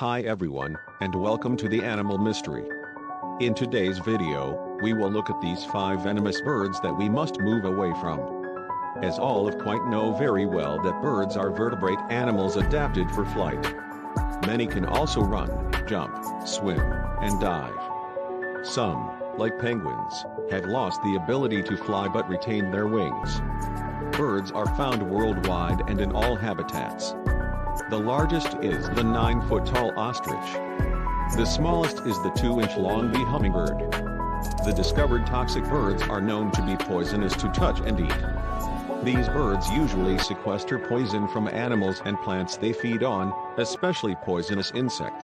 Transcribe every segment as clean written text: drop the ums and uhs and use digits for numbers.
Hi everyone, and welcome to the Animal Mystery. In today's video, we will look at these 5 venomous birds that we must move away from. As all of quite know very well that birds are vertebrate animals adapted for flight. Many can also run, jump, swim, and dive. Some, like penguins, have lost the ability to fly but retain their wings. Birds are found worldwide and in all habitats. The largest is the 9-foot-tall ostrich. The smallest is the 2-inch-long bee hummingbird. The discovered toxic birds are known to be poisonous to touch and eat. These birds usually sequester poison from animals and plants they feed on, especially poisonous insects.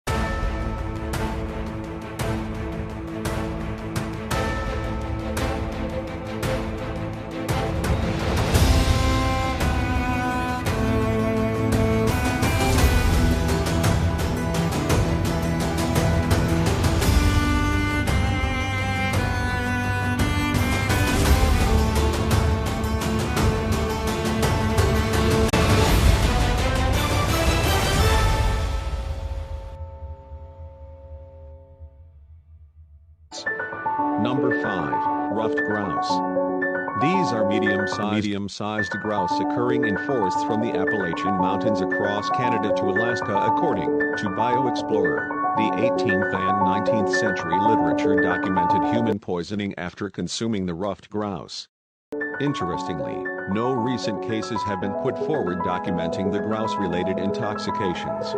Number 5, Ruffed Grouse. These are medium-sized grouse occurring in forests from the Appalachian Mountains across Canada to Alaska according to BioExplorer. The 18th and 19th century literature documented human poisoning after consuming the ruffed grouse. Interestingly, no recent cases have been put forward documenting the grouse-related intoxications.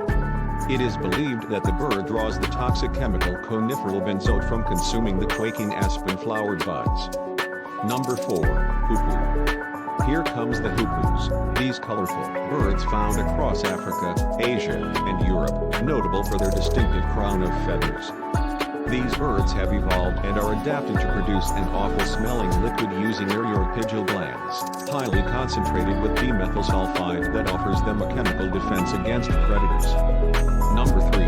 It is believed that the bird draws the toxic chemical coniferyl benzoate from consuming the quaking aspen flower buds. Number 4, Hoopoe. Here comes the hoopoes, these colorful birds found across Africa, Asia, and Europe, notable for their distinctive crown of feathers. These birds have evolved and are adapted to produce an awful-smelling liquid using their uropygial glands, highly concentrated with dimethyl sulfide that offers them a chemical defense against predators. Number 3.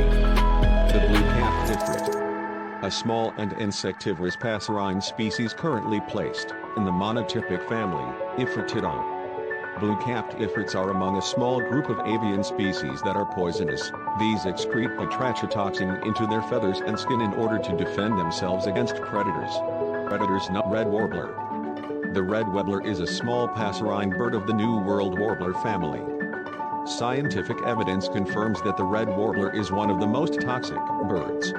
The blue-capped ifrit. A small and insectivorous passerine species currently placed in the monotypic family, Ifritidae. Blue-capped ifrits are among a small group of avian species that are poisonous. These excrete batrachotoxin into their feathers and skin in order to defend themselves against predators. Red warbler. The red warbler is a small passerine bird of the New World warbler family. Scientific evidence confirms that the red warbler is one of the most toxic birds.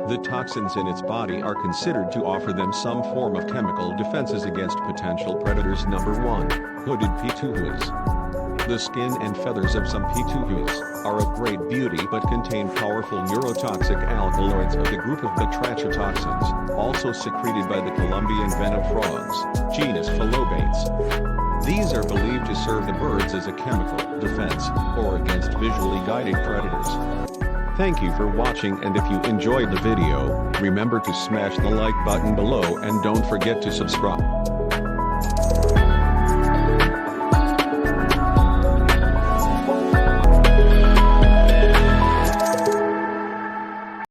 The toxins in its body are considered to offer them some form of chemical defenses against potential predators. Number 1, hooded pituhus. The skin and feathers of some pituhus are of great beauty but contain powerful neurotoxic alkaloids of the group of batrachotoxins, also secreted by the Columbian venom frogs, genus Philobates. These are believed to serve the birds as a chemical defense, or against visually guided predators. Thank you for watching, and if you enjoyed the video, remember to smash the like button below and don't forget to subscribe.